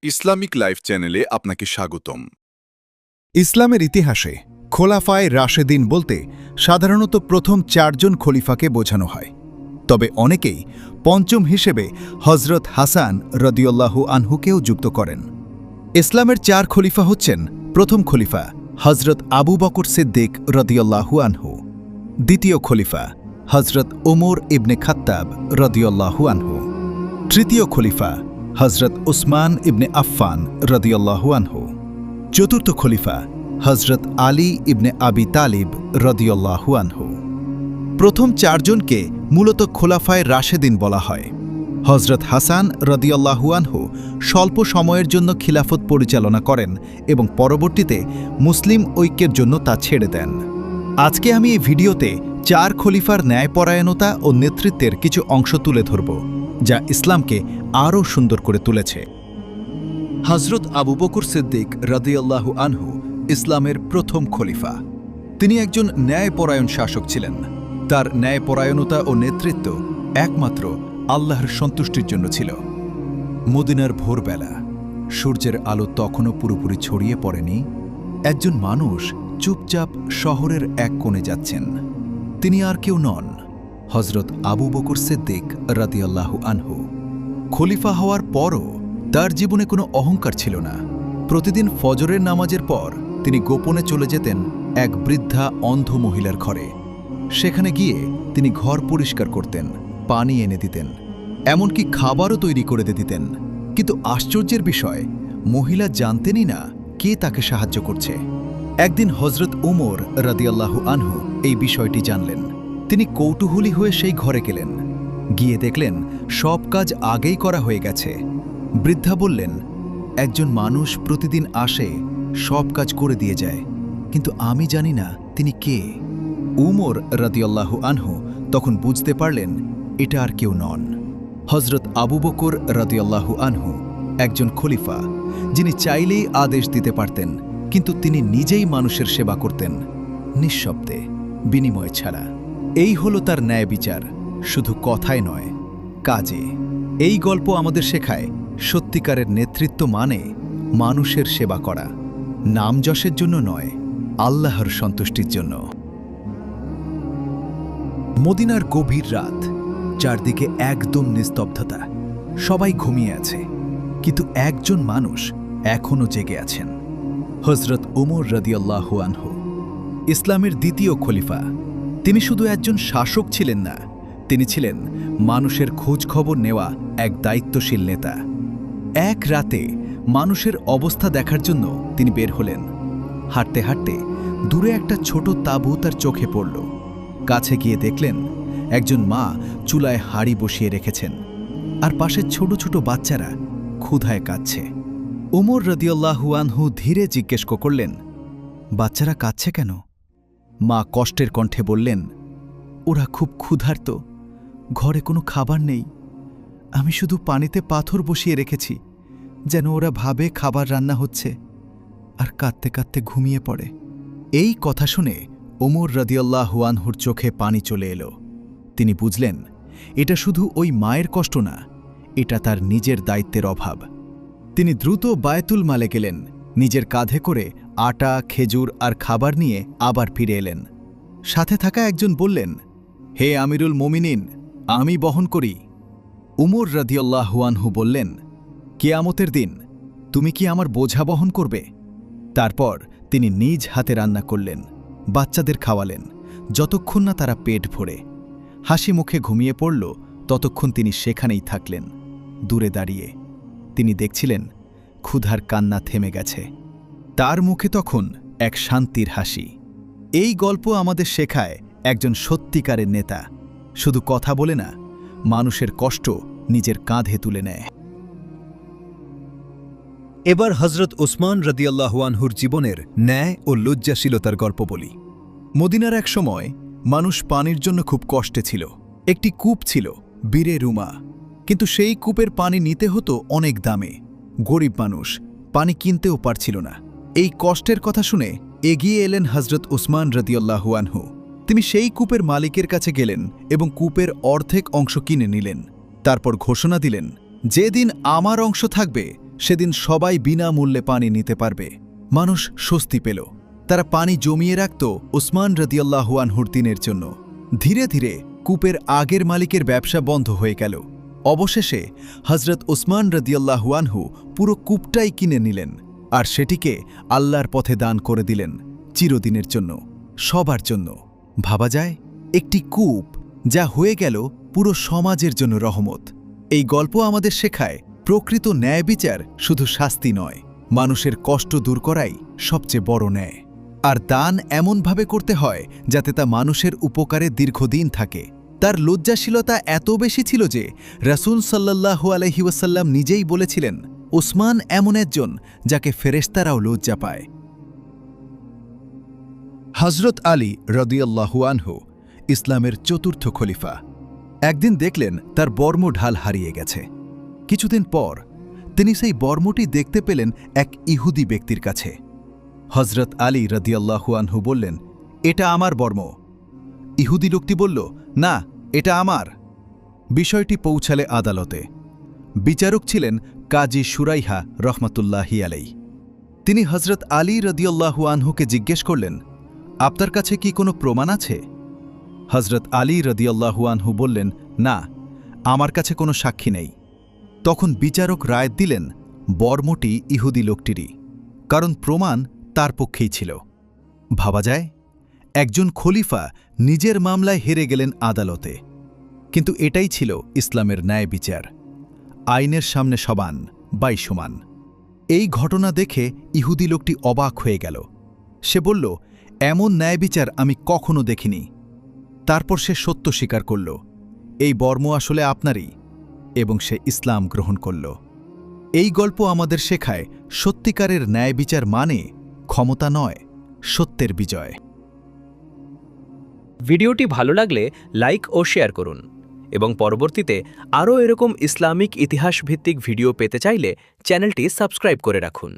Islamic life চ্যানেলে আপনাকে স্বাগতম। ইসলামের ইতিহাসে খোলাফায়ে রাশেদিন বলতে সাধারণত প্রথম 4 জন খলিফাকে বোঝানো হয়। তবে অনেকেই পঞ্চম হিসেবে হজরত হাসান রদিয়াল্লাহু আনহুকেও যুক্ত করেন। ইসলামের 4 খলিফা হচ্ছেন: প্রথম খলিফা হজরত আবু বকর সিদ্দিক রদিয়াল্লাহু আনহু, দ্বিতীয় খলিফা হজরত ওমর ইবনে খাত্তাব রদিয়াল্লাহু আনহু, তৃতীয় খলিফা হজরত উসমান ইবনে আফফান রদিয়াল্লাহু আনহু, চতুর্থ খলিফা হজরত আলী ইবনে আবি তালিব রদিয়াল্লাহু আনহু। প্রথম 4 জনকে মূলত খোলাফায়ে রাশেদিন বলা হয়। হজরত হাসান রদিয়াল্লাহু আনহু স্বল্প সময়ের জন্য খিলাফত পরিচালনা করেন এবং পরবর্তীতে মুসলিম ঐক্যের জন্য তা ছেড়ে দেন। আজকে আমি এই ভিডিওতে 4 খলিফার ন্যায়পরায়ণতা ও নেতৃত্বের কিছু অংশ তুলে ধরব, যা ইসলামকে আরও সুন্দর করে তুলেছে। হজরত আবু বকর সিদ্দিক রাদিয়াল্লাহু আনহু ইসলামের প্রথম খলিফা। তিনি একজন ন্যায়পরায়ণ শাসক ছিলেন। তার ন্যায়পরায়ণতা ও নেতৃত্ব একমাত্র আল্লাহর সন্তুষ্টির জন্য ছিল। মদিনার ভোরবেলা, সূর্যের আলো তখনও পুরোপুরি ছড়িয়ে পড়েনি। একজন মানুষ চুপচাপ শহরের এক কোণে যাচ্ছেন। তিনি আর কেউ নন, হজরত আবু বকর সিদ্দিক রাদিয়াল্লাহু আনহু। খলিফা হওয়ার পরও তার জীবনে কোনো অহংকার ছিল না। প্রতিদিন ফজরের নামাজের পর তিনি গোপনে চলে যেতেন এক বৃদ্ধা অন্ধ মহিলার ঘরে। সেখানে গিয়ে তিনি ঘর পরিষ্কার করতেন, পানি এনে দিতেন, এমনকি খাবারও তৈরি করে দিতেন। কিন্তু আশ্চর্যের বিষয়, মহিলা জানতেনই না কে তাকে সাহায্য করছে। একদিন হজরত ওমর রাদিয়াল্লাহু আনহু এই বিষয়টি জানলেন। তিনি কৌতূহলী হয়ে সেই ঘরে গেলেন। গিয়ে দেখলেন সব কাজ আগেই করা হয়ে গেছে। বৃদ্ধা বললেন, একজন মানুষ প্রতিদিন আসে, সব কাজ করে দিয়ে যায়, কিন্তু আমি জানি না তিনি কে। উমর রাদিয়াল্লাহু আনহু তখন বুঝতে পারলেন এটা আর কেউ নন, হজরত আবু বকর রাদিয়াল্লাহু আনহু, একজন খলিফা যিনি চাইলেই আদেশ দিতে পারতেন, কিন্তু তিনি নিজেই মানুষের সেবা করতেন, নিঃশব্দে, বিনিময় ছাড়া। এই হলো তার ন্যায় বিচার, শুধু কথায় নয়, কাজে। এই গল্প আমাদের শেখায় সত্যিকারের নেতৃত্ব মানে মানুষের সেবা করা, নাম যশের জন্য নয়, আল্লাহর সন্তুষ্টির জন্য। মদিনার গভীর রাত, চারদিকে একদম নিস্তব্ধতা, সবাই ঘুমিয়ে আছে, কিন্তু একজন মানুষ এখনও জেগে আছেন, হজরত ওমর রাদিয়াল্লাহু আনহু, ইসলামের দ্বিতীয় খলিফা। তিনি শুধু একজন শাসক ছিলেন না, তিনি ছিলেন মানুষের খোঁজ খবর নেওয়া এক দায়িত্বশীল নেতা। এক রাতে মানুষের অবস্থা দেখার জন্য তিনি বের হলেন। হাঁটতে হাঁটতে দূরে একটা ছোট তাঁবু তার চোখে পড়ল। কাছে গিয়ে দেখলেন একজন মা চুলায় হাঁড়ি বসিয়ে রেখেছেন, আর পাশে ছোট ছোট বাচ্চারা ক্ষুধায় কাঁদছে। ওমর রাদিয়াল্লাহু আনহু ধীরে জিজ্ঞেস করলেন, বাচ্চারা কাঁদছে কেন? মা কষ্টের কণ্ঠে বললেন, ওরা খুব ক্ষুধার্ত, ঘরে কোনো খাবার নেই। আমি শুধু পানিতে পাথর বসিয়ে রেখেছি, যেন ওরা ভাবে খাবার রান্না হচ্ছে, আর কাঁদতে কাঁদতে ঘুমিয়ে পড়ে। এই কথা শুনে ওমর রাদিয়াল্লাহু আনহুর চোখে পানি চলে এলো। তিনি বুঝলেন এটা শুধু ওই মায়ের কষ্ট না, এটা তার নিজের দায়িত্বের অভাব। তিনি দ্রুত বায়তুল মালে গেলেন, নিজের কাঁধে করে আটা, খেজুর আর খাবার নিয়ে আবার ফিরে এলেন। সাথে থাকা একজন বললেন, হে আমিরুল মোমিনিন, আমি বহন করি। উমর রাদিয়াল্লাহু আনহু বললেন, কিয়ামতের দিন তুমি কি আমার বোঝা বহন করবে? তারপর তিনি নিজ হাতে রান্না করলেন, বাচ্চাদের খাওয়ালেন, যতক্ষণ না তারা পেট ভরে হাসি মুখে ঘুমিয়ে পড়ল, ততক্ষণ তিনি সেখানেই থাকলেন, দূরে দাঁড়িয়ে। তিনি দেখছিলেন ক্ষুধার কান্না থেমে গেছে, তার মুখে তখন এক শান্তির হাসি। এই গল্প আমাদের শেখায় একজন সত্যিকারের নেতা শুধু কথা বলে না, মানুষের কষ্ট নিজের কাঁধে তুলে নেয়। এবার হজরত উসমান রাদিয়াল্লাহু আনহুর জীবনের ন্যায় ও লজ্জাশীলতার গল্প বলি। মদিনার এক সময় মানুষ পানির জন্য খুব কষ্টে ছিল। একটি কূপ ছিল, বীরে রুমা, কিন্তু সেই কূপের পানি নিতে হতো অনেক দামে। গরিব মানুষ পানি কিনতেও পারছিল না। এই কষ্টের কথা শুনে এগিয়ে এলেন হজরত উসমান রাদিয়াল্লাহু আনহু। তিনি সেই কূপের মালিকের কাছে গেলেন এবং কূপের অর্ধেক অংশ কিনে নিলেন। তারপর ঘোষণা দিলেন, যেদিন আমার অংশ থাকবে সেদিন সবাই বিনামূল্যে পানি নিতে পারবে। মানুষ স্বস্তি পেল। তারা পানি জমিয়ে রাখত উসমান রাদিয়াল্লাহু আনহুর দিনের জন্য। ধীরে ধীরে কূপের আগের মালিকের ব্যবসা বন্ধ হয়ে গেল। অবশেষে হযরত উসমান রাদিয়াল্লাহু আনহু পুরো কূপটাই কিনে নিলেন আর সেটিকে আল্লাহর পথে দান করে দিলেন, চিরদিনের জন্য, সবার জন্য। ভাবা যায়, একটি কূপ যা হয়ে গেল পুরো সমাজের জন্য রহমত। এই গল্প আমাদের শেখায় প্রকৃত ন্যায় বিচার শুধু শাস্তি নয়, মানুষের কষ্ট দূর করাই সবচেয়ে বড় ন্যায়। আর দান এমনভাবে করতে হয় যাতে তা মানুষের উপকারে দীর্ঘদিন থাকে। তার লজ্জাশীলতা এত বেশি ছিল যে রাসূল সাল্লাল্লাহু আলাইহি ওয়াসাল্লাম নিজেই বলেছিলেন, উসমান এমন একজন যাকে ফেরেশতারাও লজ্জা পায়। হযরত আলী রাদিয়াল্লাহু আনহু ইসলামের চতুর্থ খলিফা। একদিন দেখলেন তার বর্ম ঢাল হারিয়ে গেছে। কিছুদিন পর তিনি সেই বর্মটি দেখতে পেলেন এক ইহুদি ব্যক্তির কাছে। হযরত আলী রাদিয়াল্লাহু আনহু বললেন, এটা আমার বর্ম। ইহুদি লোকটি বলল, না, এটা আমার। বিষয়টি পৌঁছালে আদালতে। বিচারক ছিলেন কাজী শুরাইহা রহমাতুল্লাহি আলাইহি। তিনি হযরত আলী রাদিয়াল্লাহু আনহুকে জিজ্ঞেস করলেন, আপনার কাছে কি কোনো প্রমাণ আছে? হযরত আলী রাদিয়াল্লাহু আনহু বললেন, না, আমার কাছে কোনো সাক্ষী নেই। তখন বিচারক রায় দিলেন, বর্মটি ইহুদি লোকটিরই, কারণ প্রমাণ তার পক্ষেই ছিল। ভাবা যায়, একজন খলিফা নিজের মামলায় হেরে গেলেন আদালতে। কিন্তু এটাই ছিল ইসলামের ন্যায় বিচার। আইনের সামনে সমান, বাই সমান। এই ঘটনা দেখে ইহুদি লোকটি অবাক হয়ে গেল। সে বলল, এমন ন্যায় বিচার আমি কখনো দেখিনি। তারপর সে সত্য স্বীকার করল, এই বর্ম আসলে আপনারই, এবং সে ইসলাম গ্রহণ করল। এই গল্প আমাদের শেখায়, সত্যিকারের ন্যায় বিচার মানে ক্ষমতা নয়, সত্যের বিজয়। ভিডিওটি ভালো লাগলে লাইক ও শেয়ার করুন এবং পরবর্তীতে আরও এরকম ইসলামিক ইতিহাস ভিত্তিক ভিডিও পেতে চাইলে চ্যানেলটি সাবস্ক্রাইব করে রাখুন।